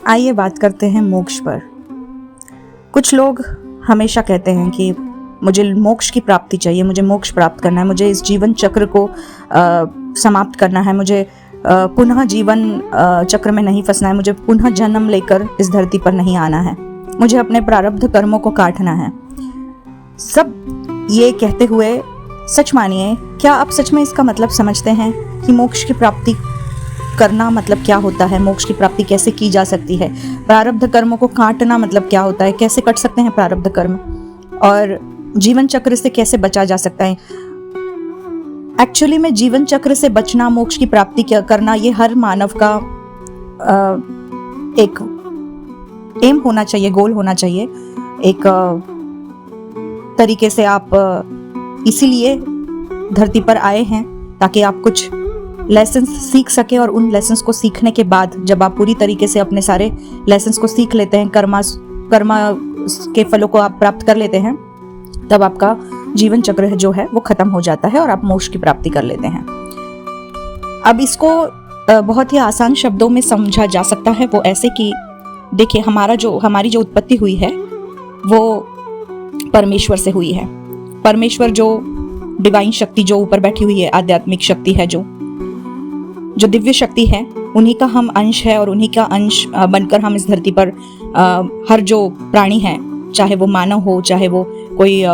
आइए बात करते हैं मोक्ष पर। कुछ लोग हमेशा कहते हैं कि मुझे मोक्ष की प्राप्ति चाहिए, मुझे मोक्ष प्राप्त करना है, मुझे इस जीवन चक्र को समाप्त करना है, मुझे पुनः जीवन चक्र में नहीं फंसना है, मुझे पुनः जन्म लेकर इस धरती पर नहीं आना है, मुझे अपने प्रारब्ध कर्मों को काटना है। सब ये कहते हुए सच मानिए, क्या आप सच में इसका मतलब समझते हैं कि मोक्ष की प्राप्ति करना मतलब क्या होता है, मोक्ष की प्राप्ति कैसे की जा सकती है, प्रारब्ध कर्मों को काटना मतलब क्या होता है, कैसे कट सकते हैं प्रारब्ध कर्म, और जीवन चक्र से कैसे बचा जा सकता है। एक्चुअली में जीवन चक्र से बचना, मोक्ष की प्राप्ति करना, ये हर मानव का एक एम होना चाहिए, गोल होना चाहिए। एक तरीके से आप इसीलिए धरती पर आए हैं ताकि आप कुछ लेसन्स सीख सके, और उन लेसन्स को सीखने के बाद जब आप पूरी तरीके से अपने सारे लेसन्स को सीख लेते हैं, कर्मा के फलों को आप प्राप्त कर लेते हैं, तब आपका जीवन चक्र जो है वो खत्म हो जाता है और आप मोक्ष की प्राप्ति कर लेते हैं। अब इसको बहुत ही आसान शब्दों में समझा जा सकता है, वो ऐसे कि देखिए, हमारी जो उत्पत्ति हुई है वो परमेश्वर से हुई है। परमेश्वर जो डिवाइन शक्ति जो ऊपर बैठी हुई है, आध्यात्मिक शक्ति है, जो दिव्य शक्ति है, उन्हीं का हम अंश है, और उन्हीं का अंश बनकर हम इस धरती पर हर जो प्राणी है, चाहे वो मानव हो, चाहे वो कोई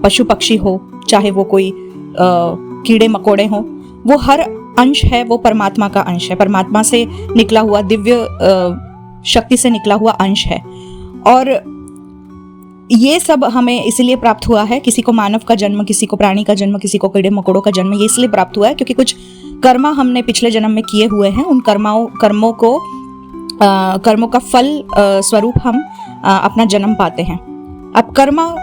पशु पक्षी हो, चाहे वो कोई कीड़े मकोड़े हो, वो हर अंश है वो परमात्मा का अंश है, परमात्मा से निकला हुआ, दिव्य शक्ति से निकला हुआ अंश है। और ये सब हमें इसलिए प्राप्त हुआ है, किसी को मानव का जन्म, किसी को प्राणी का जन्म, किसी को कीड़े मकोड़ों का जन्म, ये इसलिए प्राप्त हुआ है क्योंकि कुछ कर्मा हमने पिछले जन्म में किए हुए हैं। उन कर्मों का फल स्वरूप हम अपना जन्म पाते हैं। अब कर्मा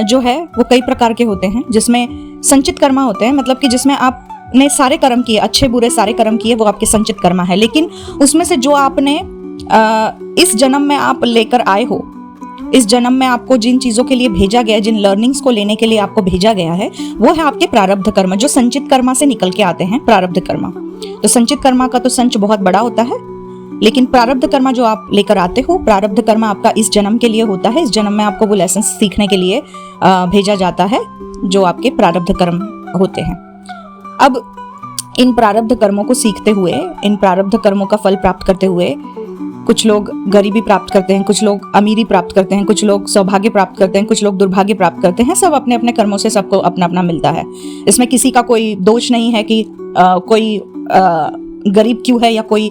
जो है वो कई प्रकार के होते हैं, जिसमें संचित कर्मा होते हैं, मतलब कि जिसमें आपने सारे कर्म किए, अच्छे बुरे सारे कर्म किए, वो आपके संचित कर्मा है। लेकिन उसमें से जो आपने इस जन्म में आप लेकर आए हो, इस जन्म में आपको जिन चीजों के लिए भेजा गया है, जिन लर्निंग्स को लेने के लिए आपको भेजा गया है, वो है आपके प्रारब्ध कर्म, जो संचित कर्मा से निकल के आते हैं, प्रारब्ध कर्मा। तो संचित कर्मा का तो संच बहुत बड़ा होता है, लेकिन प्रारब्ध कर्मा जो आप लेकर आते हो, प्रारब्ध कर्मा आपका इस जन्म के लिए होता है। इस जन्म में आपको वो लेसन सीखने के लिए भेजा जाता है, जो आपके प्रारब्ध कर्म होते हैं। अब इन प्रारब्ध कर्मों को सीखते हुए, इन प्रारब्ध कर्मों का फल प्राप्त करते हुए, कुछ लोग गरीबी प्राप्त करते हैं, कुछ लोग अमीरी प्राप्त करते हैं, कुछ लोग सौभाग्य प्राप्त करते हैं, कुछ लोग दुर्भाग्य प्राप्त करते हैं। सब अपने अपने कर्मों से सबको अपना अपना मिलता है। इसमें किसी का कोई दोष नहीं है कि कोई गरीब क्यों है, या कोई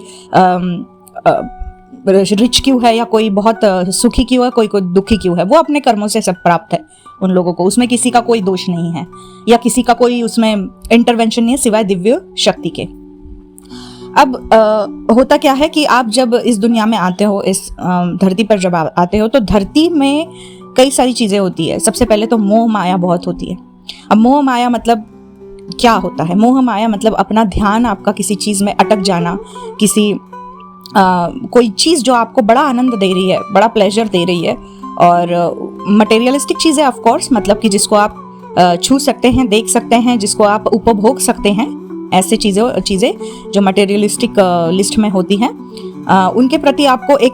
रिच क्यों है, या कोई बहुत सुखी क्यों है, कोई दुखी क्यों है। वो अपने कर्मों से सब प्राप्त है उन लोगों को, उसमें किसी का कोई दोष नहीं है, या किसी का कोई उसमें इंटरवेंशन नहीं है सिवाय दिव्य शक्ति के। अब होता क्या है कि आप जब इस दुनिया में आते हो, इस धरती पर जब आते हो, तो धरती में कई सारी चीजें होती है। सबसे पहले तो मोह माया बहुत होती है। अब मोह माया मतलब क्या होता है? मोह माया मतलब अपना ध्यान आपका किसी चीज में अटक जाना, किसी कोई चीज जो आपको बड़ा आनंद दे रही है, बड़ा प्लेजर दे रही है, और मटेरियलिस्टिक चीजें ऑफ कोर्स, मतलब कि जिसको आप छू सकते हैं, देख सकते हैं, जिसको आप उपभोग सकते हैं, ऐसे चीजें जो मटेरियलिस्टिक लिस्ट में होती हैं, उनके प्रति आपको एक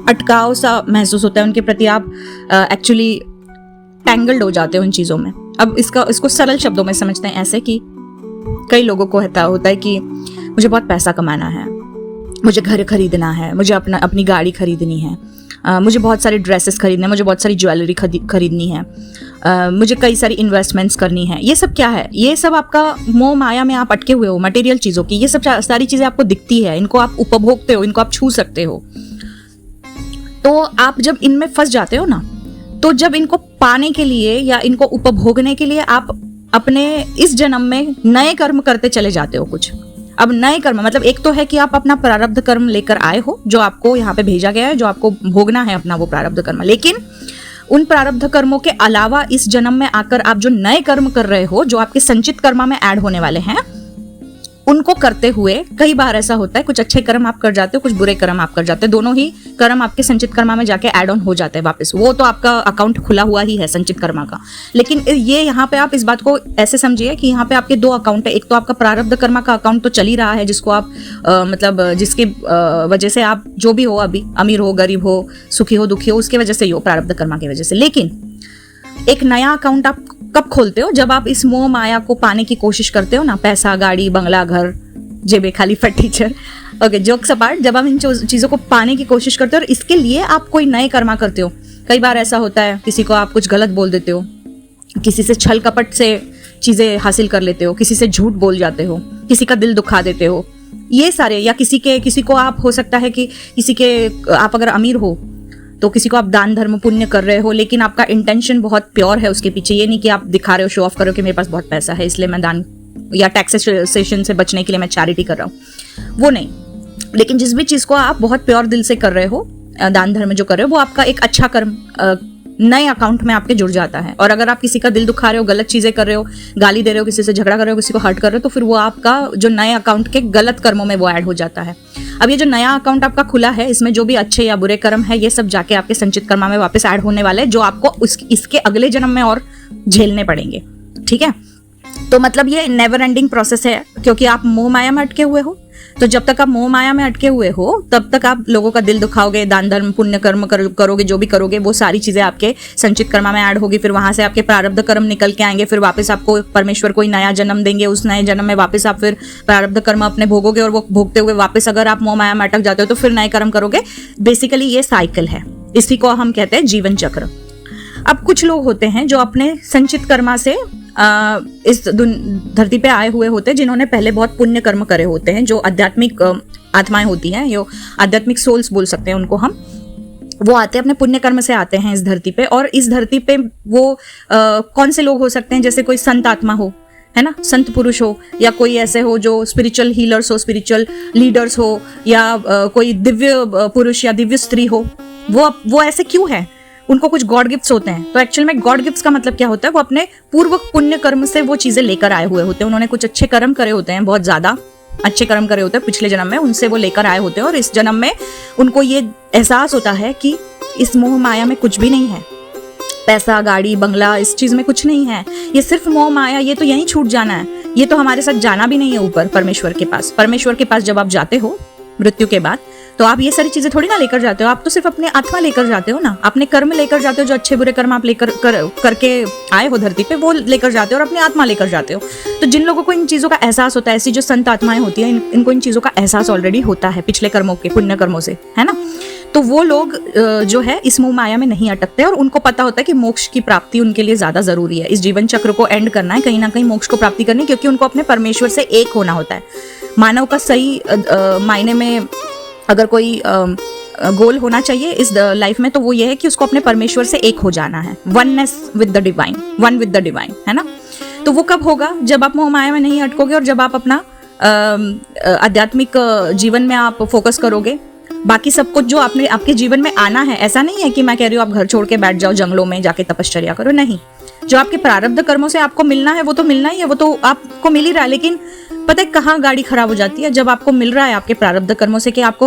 अटकाव सा महसूस होता है, उनके प्रति आप एक्चुअली टैंगल्ड हो जाते हो उन चीज़ों में। अब इसको सरल शब्दों में समझते हैं ऐसे कि कई लोगों को होता है कि मुझे बहुत पैसा कमाना है, मुझे घर खरीदना है, मुझे अपनी गाड़ी खरीदनी है, मुझे बहुत सारे ड्रेसेस खरीदने हैं, मुझे बहुत सारी ज्वेलरी खरीदनी है, मुझे कई सारी इन्वेस्टमेंट्स करनी है। ये सब क्या है? ये सब आपका मोह माया में आप अटके हुए हो, मटेरियल चीज़ों की। ये सब सारी चीज़ें आपको दिखती है, इनको आप उपभोगते हो, इनको आप छू सकते हो। तो आप जब इनमें फंस जाते हो ना, तो जब इनको पाने के लिए या इनको उपभोगने के लिए आप अपने इस जन्म में नए कर्म करते चले जाते हो कुछ। अब नए कर्म मतलब एक तो है कि आप अपना प्रारब्ध कर्म लेकर आए हो, जो आपको यहाँ पे भेजा गया है, जो आपको भोगना है अपना वो प्रारब्ध कर्म। लेकिन उन प्रारब्ध कर्मों के अलावा इस जन्म में आकर आप जो नए कर्म कर रहे हो, जो आपके संचित कर्मा में ऐड होने वाले हैं, उनको करते हुए कई बार ऐसा होता है कुछ अच्छे कर्म आप कर जाते हो, कुछ बुरे कर्म आप कर जाते हो, दोनों ही कर्म आपके संचित कर्मा में जाके ऐड ऑन हो जाते हैं वापस। वो तो आपका अकाउंट खुला हुआ ही है संचित कर्मा का। लेकिन ये यहाँ पे आप इस बात को ऐसे समझिए कि यहाँ पे आपके दो अकाउंट है। एक तो आपका प्रारब्ध कर्मा का अकाउंट तो चल ही रहा है, जिसको आप मतलब जिसकी वजह से आप जो भी हो, अभी अमीर हो, गरीब हो, सुखी हो, दुखी हो, उसके वजह से ही हो, प्रारब्ध कर्मा की वजह से। लेकिन एक नया अकाउंट आप कब खोलते हो? जब आप इस मोह माया को पाने की कोशिश करते हो ना, पैसा, गाड़ी, बंगला, घर, जेबे खाली फर्नीचर, ओके, जोक्स अपार्ट, जब आप इन चीजों को पाने की कोशिश करते हो और इसके लिए आप कोई नए कर्मा करते हो। कई बार ऐसा होता है किसी को आप कुछ गलत बोल देते हो, किसी से छल कपट से चीजें हासिल कर लेते हो, किसी से झूठ बोल जाते हो, किसी का दिल दुखा देते हो, ये सारे, या किसी को आप, हो सकता है कि आप अगर अमीर हो तो किसी को आप दान धर्म पुण्य कर रहे हो, लेकिन आपका इंटेंशन बहुत प्योर है उसके पीछे। ये नहीं कि आप दिखा रहे हो, शो ऑफ कर रहे हो कि मेरे पास बहुत पैसा है इसलिए मैं दान, या टैक्सेशन से बचने के लिए मैं चैरिटी कर रहा हूँ, वो नहीं। लेकिन जिस भी चीज को आप बहुत प्योर दिल से कर रहे हो, दान धर्म जो कर रहे हो, वो आपका एक अच्छा कर्म नए अकाउंट में आपके जुड़ जाता है। और अगर आप किसी का दिल दुखा रहे हो, गलत चीजें कर रहे हो, गाली दे रहे हो, किसी से झगड़ा कर रहे हो, किसी को हर्ट कर रहे हो, तो फिर वो आपका जो नए अकाउंट के गलत कर्मों में वो ऐड हो जाता है। अब ये जो नया अकाउंट आपका खुला है, इसमें जो भी अच्छे या बुरे कर्म है, ये सब जाके आपके संचित कर्मा में वापस ऐड होने वाले हैं, जो आपको इसके अगले जन्म में और झेलने पड़ेंगे। ठीक है, तो मतलब ये नेवर एंडिंग प्रोसेस है, क्योंकि आप मोह माया में अटके हुए हो। तो जब तक आप मोह माया में अटके हुए हो, तब तक आप लोगों का दिल दुखाओगे, दान धर्म पुण्य कर्म करोगे, जो भी करोगे वो सारी चीजें आपके संचित कर्मा में ऐड होगी। फिर वहां से आपके प्रारब्ध कर्म निकल के आएंगे, फिर वापस आपको परमेश्वर कोई नया जन्म देंगे, उस नए जन्म में वापस आप फिर प्रारब्ध कर्म अपने भोगोगे, और वो भोगते हुए वापस अगर आप मोह माया में अटक जाते हो तो फिर नए कर्म करोगे। बेसिकली ये साइकिल है, इसी को हम कहते हैं जीवन चक्र। अब कुछ लोग होते हैं जो अपने संचित कर्मा से इस धरती पे आए हुए होते हैं, जिन्होंने पहले बहुत पुण्य कर्म करे होते हैं, जो आध्यात्मिक आत्माएं होती हैं, जो आध्यात्मिक सोल्स बोल सकते हैं उनको हम। वो आते हैं अपने पुण्य कर्म से, आते हैं इस धरती पे। और इस धरती पे वो कौन से लोग हो सकते हैं? जैसे कोई संत आत्मा हो, है ना, संत पुरुष हो, या कोई ऐसे हो जो स्पिरिचुअल हीलर्स हो, स्पिरिचुअल लीडर्स हो, या कोई दिव्य पुरुष या दिव्य स्त्री हो। वो ऐसे क्यों है? उनको कुछ गॉड गिफ्ट्स होते हैं। तो एक्चुअल में गॉड गिफ्ट्स का मतलब क्या होता है? वो अपने पूर्व पुण्य कर्म से वो चीजें लेकर आए हुए होते हैं। उन्होंने कुछ अच्छे कर्म करे होते हैं, बहुत ज्यादा अच्छे कर्म करे होते हैं पिछले जन्म में, उनसे वो लेकर आए होते हैं। और इस जन्म में उनको ये एहसास होता है कि इस मोह माया में कुछ भी नहीं है, पैसा, गाड़ी, बंगला, इस चीज में कुछ नहीं है, ये सिर्फ मोह माया, ये तो यहीं छूट जाना है, ये तो हमारे साथ जाना भी नहीं है ऊपर परमेश्वर के पास। परमेश्वर के पास जब आप जाते हो मृत्यु के बाद, तो आप ये सारी चीजें थोड़ी ना लेकर जाते हो, आप तो सिर्फ अपने आत्मा लेकर जाते हो ना, अपने कर्म लेकर जाते हो, जो अच्छे बुरे कर्म आप लेकर करके आए हो धरती पे, वो लेकर जाते हो और अपनी आत्मा लेकर जाते हो। तो जिन लोगों को इन चीजों का एहसास होता है, ऐसी जो संत आत्माएं होती हैं, इनको इन चीजों का एहसास ऑलरेडी होता है पिछले कर्मों के, पुण्य कर्मों से, है ना। तो वो लोग जो है इस मोह माया में नहीं अटकते, और उनको पता होता है कि मोक्ष की प्राप्ति उनके लिए ज्यादा जरूरी है। इस जीवन चक्र को एंड करना है, कहीं ना कहीं मोक्ष को प्राप्ति करनी, क्योंकि उनको अपने परमेश्वर से एक होना होता है। मानव का सही मायने में अगर कोई गोल होना चाहिए इस लाइफ में, तो वो ये है कि उसको अपने परमेश्वर से एक हो जाना है, oneness with the divine, one with the divine, है ना। तो वो कब होगा? जब आप मोह माया में नहीं अटकोगे और जब आप अपना आध्यात्मिक जीवन में आप फोकस करोगे। बाकी सब कुछ जो आपके जीवन में आना है, ऐसा नहीं है कि मैं कह रही हूँ आप घर छोड़ के बैठ जाओ, जंगलों में जाके तपश्चर्या करो, नहीं। जो आपके प्रारब्ध कर्मों से आपको मिलना है वो तो मिलना ही है, वो तो आपको मिल ही रहा है। लेकिन पता है कहाँ गाड़ी खराब हो जाती है? जब आपको मिल रहा है आपके प्रारब्ध कर्मों से, कि आप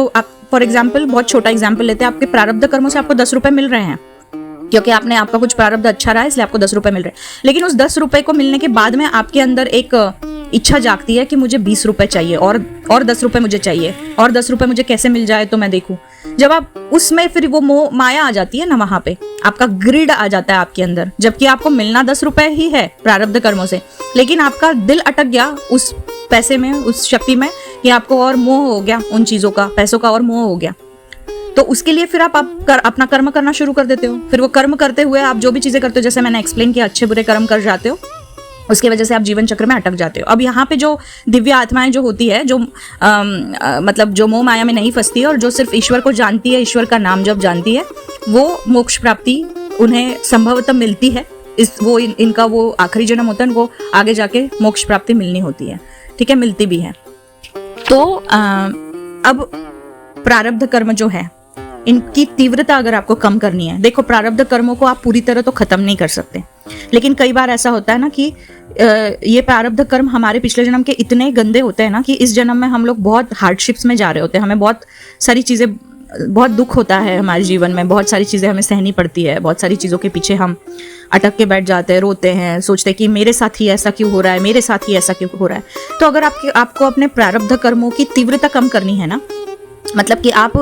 फॉर एग्जाम्पल, बहुत छोटा एग्जाम्पल लेते हैं, आपके प्रारब्ध कर्मों से आपको 10 रुपए मिल रहे हैं, क्योंकि आपका कुछ प्रारब्ध अच्छा रहा है, इसलिए आपको 10 रुपए मिल रहे हैं। लेकिन उस 10 रुपए को मिलने के बाद में आपके अंदर एक इच्छा जागती है कि मुझे 20 रुपए चाहिए, और 10 रुपए मुझे चाहिए, और 10 रुपए मुझे कैसे मिल जाए तो मैं देखूं। जब आप उसमें, फिर वो मोह माया आ जाती है ना, वहां पे आपका ग्रिड आ जाता है आपके अंदर, जबकि आपको मिलना 10 रुपए ही है प्रारब्ध कर्मों से, लेकिन आपका दिल अटक गया उस पैसे में, उस शक्ति में, कि आपको और मोह हो गया उन चीजों का, पैसों का और मोह हो गया। तो उसके लिए फिर आप अपना कर्म करना शुरू कर देते हो। फिर वो कर्म करते हुए आप जो भी चीजें करते हो, जैसे मैंने एक्सप्लेन किया, अच्छे बुरे कर्म कर जाते हो, उसकी वजह से आप जीवन चक्र में अटक जाते हो। अब यहाँ पे जो दिव्य आत्माएं जो होती है, जो मतलब जो मोह माया में नहीं फंसती है और जो सिर्फ ईश्वर को जानती है, ईश्वर का नाम जब जानती है, वो मोक्ष प्राप्ति उन्हें संभवतः मिलती है। इनका वो आखिरी जन्म होता है, इनको आगे जाके मोक्ष प्राप्ति मिलनी होती है, ठीक है, मिलती भी है। तो अब प्रारब्ध कर्म जो है इनकी तीव्रता अगर आपको कम करनी है, देखो प्रारब्ध कर्मों को आप पूरी तरह तो खत्म नहीं कर सकते, लेकिन कई बार ऐसा होता है ना कि ये प्रारब्ध कर्म हमारे पिछले जन्म के इतने गंदे होते हैं ना कि इस जन्म में हम लोग बहुत हार्डशिप्स में जा रहे होते हैं, हमें बहुत सारी चीज़ें, बहुत दुख होता है हमारे जीवन में, बहुत सारी चीज़ें हमें सहनी पड़ती है, बहुत सारी चीज़ों के पीछे हम अटक के बैठ जाते हैं, रोते हैं, सोचते हैं कि मेरे साथ ही ऐसा क्यों हो रहा है, मेरे साथ ही ऐसा क्यों हो रहा है। तो अगर आपको अपने प्रारब्ध कर्मों की तीव्रता कम करनी है ना, मतलब कि आप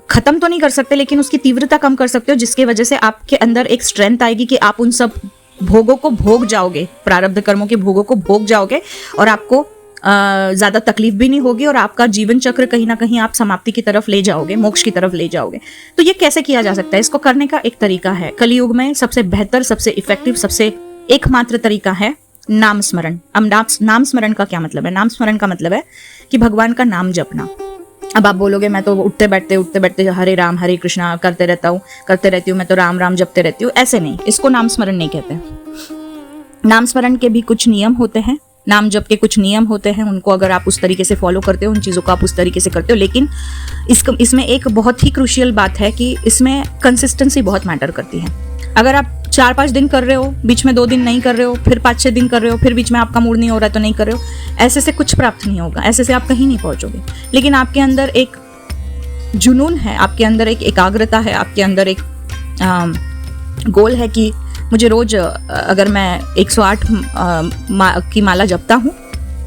खत्म तो नहीं कर सकते लेकिन उसकी तीव्रता कम कर सकते हो, जिसकी वजह से आपके अंदर एक स्ट्रेंथ आएगी कि आप उन सब भोगों को भोग जाओगे, प्रारब्ध कर्मों के भोगों को भोग जाओगे और आपको ज़्यादा तकलीफ भी नहीं होगी और आपका जीवन चक्र कहीं ना कहीं आप समाप्ति की तरफ ले जाओगे, मोक्ष की तरफ ले जाओगे। तो ये कैसे किया जा सकता है? इसको करने का एक तरीका है, कलियुग में सबसे बेहतर, सबसे इफेक्टिव, सबसे एकमात्र तरीका है नाम स्मरण। अब नाम स्मरण का क्या मतलब है? नाम स्मरण का मतलब है कि भगवान का नाम जपना। अब आप बोलोगे मैं तो उठते बैठते हरे राम हरे कृष्णा करते रहती हूँ, मैं तो राम राम जपते रहती हूँ। ऐसे नहीं, इसको नाम स्मरण नहीं कहते। नाम स्मरण के भी कुछ नियम होते हैं, नाम जप के कुछ नियम होते हैं, उनको अगर आप उस तरीके से फॉलो करते हो, उन चीज़ों को आप उस तरीके से करते हो। लेकिन इसमें एक बहुत ही क्रूशियल बात है कि इसमें कंसिस्टेंसी बहुत मैटर करती है। अगर आप 4-5 दिन कर रहे हो, बीच में 2 दिन नहीं कर रहे हो, फिर 5-6 दिन कर रहे हो, फिर बीच में आपका मूड नहीं हो रहा है तो नहीं कर रहे हो, ऐसे से कुछ प्राप्त नहीं होगा, ऐसे से आप कहीं नहीं पहुंचोगे। लेकिन आपके अंदर एक जुनून है, आपके अंदर एक एकाग्रता है, आपके अंदर एक गोल है कि मुझे रोज, अगर मैं 108 की माला जपता हूँ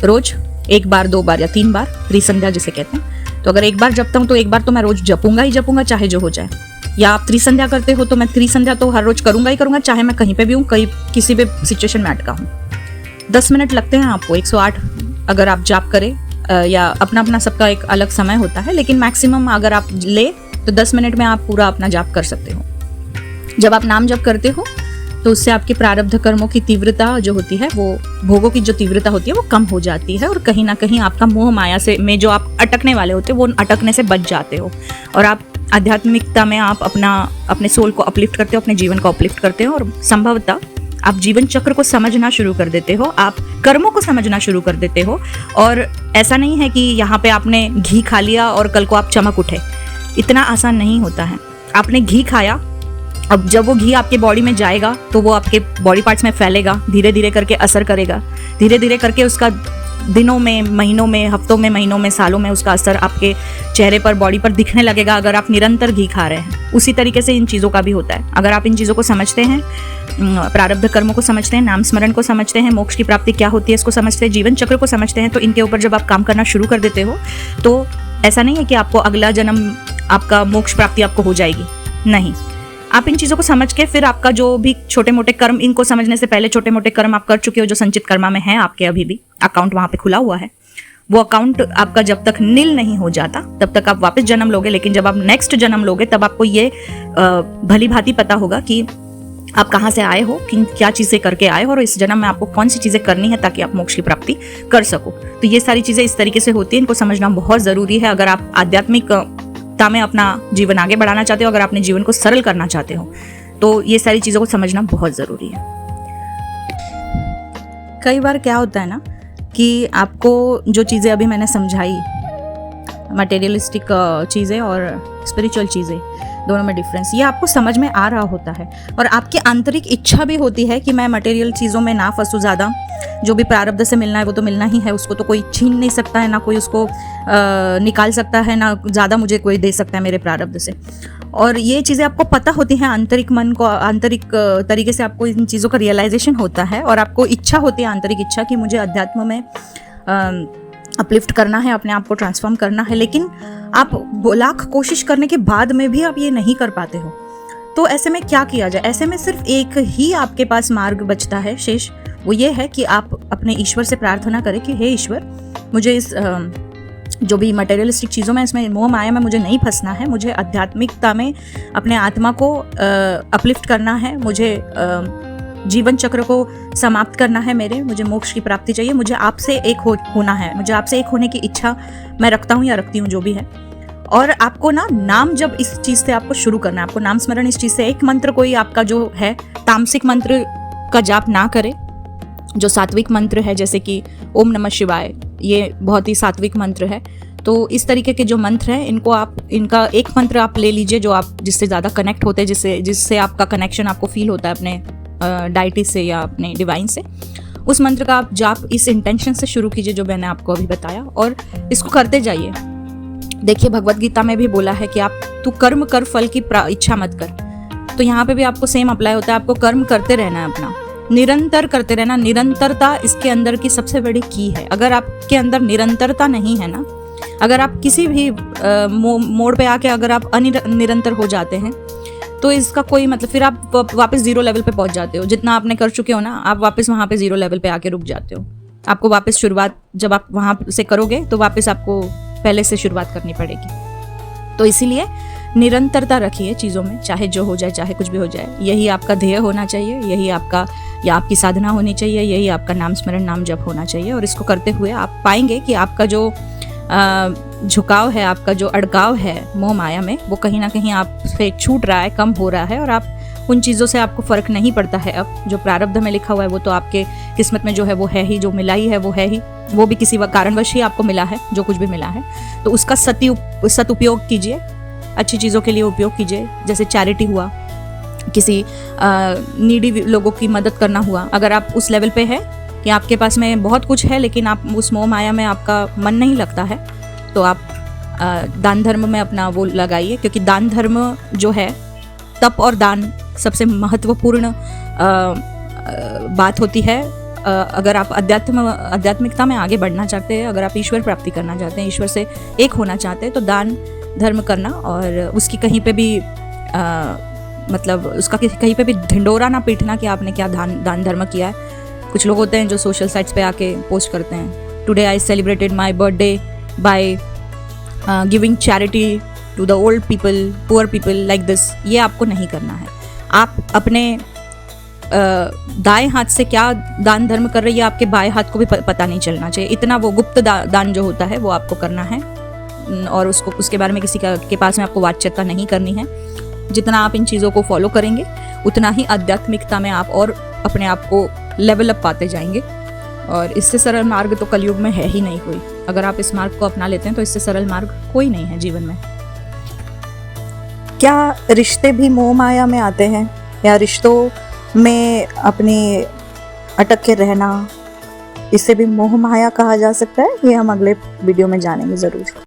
रोज, 1 बार 2 बार या 3 बार, त्रिसंध्या जिसे कहते हैं, तो अगर 1 बार जपता हूँ तो 1 बार तो मैं रोज जपूंगा ही जपूंगा, चाहे जो हो जाए। या आप त्रिसंध्या करते हो तो मैं त्रिसंध्या तो हर रोज करूंगा ही करूंगा, चाहे मैं कहीं पे भी हूँ, किसी भी सिचुएशन में अटका हूँ। 10 मिनट लगते हैं आपको 108 अगर आप जाप करें, या अपना अपना सबका एक अलग समय होता है, लेकिन मैक्सिमम अगर आप ले तो 10 मिनट में आप पूरा अपना जाप कर सकते हो। जब आप नाम जप करते हो तो उससे आपके प्रारब्ध कर्मों की तीव्रता जो होती है, वो भोगों की जो तीव्रता होती है वो कम हो जाती है, और कहीं ना कहीं आपका मोह माया में जो आप अटकने वाले होते हो वो अटकने से बच जाते हो, और आप आध्यात्मिकता में आप अपने सोल को अपलिफ्ट करते हो, अपने जीवन को अपलिफ्ट करते हो, और संभवतः आप जीवन चक्र को समझना शुरू कर देते हो, आप कर्मों को समझना शुरू कर देते हो। और ऐसा नहीं है कि यहाँ पे आपने घी खा लिया और कल को आप चमक उठे, इतना आसान नहीं होता है। आपने घी खाया, अब जब वो घी आपके बॉडी में जाएगा तो वो आपके बॉडी पार्ट्स में फैलेगा, धीरे धीरे करके असर करेगा, धीरे धीरे करके उसका दिनों में, महीनों में, हफ्तों में, महीनों में, सालों में उसका असर आपके चेहरे पर, बॉडी पर दिखने लगेगा, अगर आप निरंतर घी खा रहे हैं। उसी तरीके से इन चीज़ों का भी होता है। अगर आप इन चीज़ों को समझते हैं, प्रारब्ध कर्मों को समझते हैं, नाम स्मरण को समझते हैं, मोक्ष की प्राप्ति क्या होती है इसको समझते हैं, जीवन चक्र को समझते हैं, तो इनके ऊपर जब आप काम करना शुरू कर देते हो तो ऐसा नहीं है कि आपको अगला जन्म आपका मोक्ष प्राप्ति आपको हो जाएगी, नहीं। आप इन चीज़ों को समझ के फिर आपका जो भी छोटे मोटे कर्म, इनको समझने से पहले छोटे मोटे कर्म आप कर चुके हो जो संचित कर्मा में है आपके, अभी भी अकाउंट वहाँ पे खुला हुआ है, वो अकाउंट आपका जब तक नील नहीं हो जाता तब तक आप वापस जन्म लोगे। लेकिन जब आप नेक्स्ट जन्म लोगे तब आपको ये भली भांति पता होगा कि आप कहाँ से आए हो, क्या चीज़ें करके आए हो, और इस जन्म में आपको कौन सी चीज़ें करनी है ताकि आप मोक्ष की प्राप्ति कर सको। तो ये सारी चीज़ें इस तरीके से होती हैं, इनको समझना बहुत ज़रूरी है। अगर आप आध्यात्मिकता में अपना जीवन आगे बढ़ाना चाहते हो, अगर अपने जीवन को सरल करना चाहते हो, तो ये सारी चीज़ों को समझना बहुत ज़रूरी है। कई बार क्या होता है ना कि आपको जो चीज़ें अभी मैंने समझाई, मटेरियलिस्टिक चीज़ें और स्पिरिचुअल चीज़ें, दोनों में डिफरेंस ये आपको समझ में आ रहा होता है, और आपकी आंतरिक इच्छा भी होती है कि मैं मटेरियल चीज़ों में ना फंसूँ ज़्यादा, जो भी प्रारब्ध से मिलना है वो तो मिलना ही है, उसको तो कोई छीन नहीं सकता है, ना कोई उसको निकाल सकता है, ना ज़्यादा मुझे कोई दे सकता है मेरे प्रारब्ध से। और ये चीज़ें आपको पता होती हैं, आंतरिक मन को, आंतरिक तरीके से आपको इन चीज़ों का रियलाइजेशन होता है, और आपको इच्छा होती है, आंतरिक इच्छा, कि मुझे अध्यात्म में अपलिफ्ट करना है, अपने आप को ट्रांसफॉर्म करना है। लेकिन आप लाख कोशिश करने के बाद में भी आप ये नहीं कर पाते हो, तो ऐसे में क्या किया जाए? ऐसे में सिर्फ एक ही आपके पास मार्ग बचता है शेष, वो ये है कि आप अपने ईश्वर से प्रार्थना करें कि हे ईश्वर, मुझे इस जो भी मटेरियलिस्टिक चीज़ों में, इसमें मोह माया में मुझे नहीं फंसना है, मुझे आध्यात्मिकता में अपने आत्मा को अपलिफ्ट करना है, मुझे जीवन चक्र को समाप्त करना है, मुझे मोक्ष की प्राप्ति चाहिए, मुझे आपसे एक होना है, मुझे आपसे एक होने की इच्छा मैं रखता हूँ या रखती हूँ, जो भी है। और आपको ना नाम जब इस चीज़ से आपको शुरू करना है, आपको नाम स्मरण इस चीज़ से, एक मंत्र कोई आपका जो है तामसिक मंत्र का जाप ना करे, जो सात्विक मंत्र है, जैसे कि ओम नमः शिवाय, ये बहुत ही सात्विक मंत्र है, तो इस तरीके के जो मंत्र हैं इनको आप, इनका एक मंत्र आप ले लीजिए जो आप जिससे ज़्यादा कनेक्ट होते हैं, जिससे आपका कनेक्शन आपको फील होता है अपने डाइटी से या अपने डिवाइन से। उस मंत्र का आप जाप इस इंटेंशन से शुरू कीजिए जो मैंने आपको अभी बताया, और इसको करते जाइए। देखिए भगवत गीता में भी बोला है कि आप तू कर्म कर, फल की इच्छा मत कर। तो यहाँ पे भी आपको सेम अप्लाई होता है, आपको कर्म करते रहना है, अपना निरंतर करते रहना। निरंतरता इसके अंदर की सबसे बड़ी की है। अगर आपके अंदर निरंतरता नहीं है ना, अगर आप किसी भी मोड़ पे आके अगर आप अनिरंतर हो जाते हैं तो इसका कोई मतलब, फिर आप वापस जीरो लेवल पे पहुंच जाते हो। जितना आपने कर चुके हो ना, आप वापस वहाँ पे जीरो लेवल पे आके रुक जाते हो। आपको वापस शुरुआत, जब आप वहाँ से करोगे तो वापस आपको पहले से शुरुआत करनी पड़ेगी। तो इसीलिए निरंतरता रखिए चीज़ों में, चाहे जो हो जाए, चाहे कुछ भी हो जाए। यही आपका ध्येय होना चाहिए, यही आपका या आपकी साधना होनी चाहिए, यही आपका नाम स्मरण, नाम जप होना चाहिए। और इसको करते हुए आप पाएंगे कि आपका जो झुकाव है, आपका जो अड़काव है मोह माया में, वो कहीं ना कहीं आपसे छूट रहा है, कम हो रहा है, और आप उन चीज़ों से आपको फ़र्क नहीं पड़ता है। अब जो प्रारब्ध में लिखा हुआ है वो तो आपके किस्मत में जो है वो है ही, जो मिला ही है वो है ही, वो भी किसी कारणवश ही आपको मिला है, जो कुछ भी मिला है। तो उसका सदुपयोग कीजिए, अच्छी चीज़ों के लिए उपयोग कीजिए। जैसे चैरिटी हुआ, किसी नीडी लोगों की मदद करना हुआ। अगर आप उस लेवल पे है कि आपके पास में बहुत कुछ है लेकिन आप उस मोह माया में आपका मन नहीं लगता है, तो आप दान धर्म में अपना वो लगाइए। क्योंकि दान धर्म जो है, तप और दान सबसे महत्वपूर्ण बात होती है। अगर आप आध्यात्मिकता में आगे बढ़ना चाहते हैं, अगर आप ईश्वर प्राप्ति करना चाहते हैं, ईश्वर से एक होना चाहते हैं, तो दान धर्म करना, और उसकी कहीं पे भी मतलब उसका कहीं पे भी ढिंडोरा ना पीटना कि आपने क्या दान धर्म किया है। कुछ लोग होते हैं जो सोशल साइट्स पे आके पोस्ट करते हैं, today I celebrated my birthday by giving charity to the old people, poor people, like this. ये आपको नहीं करना है। आप अपने दाएं हाथ से क्या दान धर्म कर रही है, आपके बाएं हाथ को भी पता नहीं चलना चाहिए। इतना वो गुप्त दान जो होता है वो आपको करना है, और उसके बारे में किसी के पास में आपको वाच्यता नहीं करनी है। जितना आप इन चीज़ों को फॉलो करेंगे उतना ही आध्यात्मिकता में आप और अपने आप को लेवल अप पाते जाएंगे। और इससे सरल मार्ग तो कलयुग में है ही नहीं कोई। अगर आप इस मार्ग को अपना लेते हैं तो इससे सरल मार्ग कोई नहीं है जीवन में। क्या रिश्ते भी मोह माया में आते हैं, या रिश्तों में अपनी अटक के रहना, इसे भी मोह माया कहा जा सकता है? ये हम अगले वीडियो में जानेंगे ज़रूर।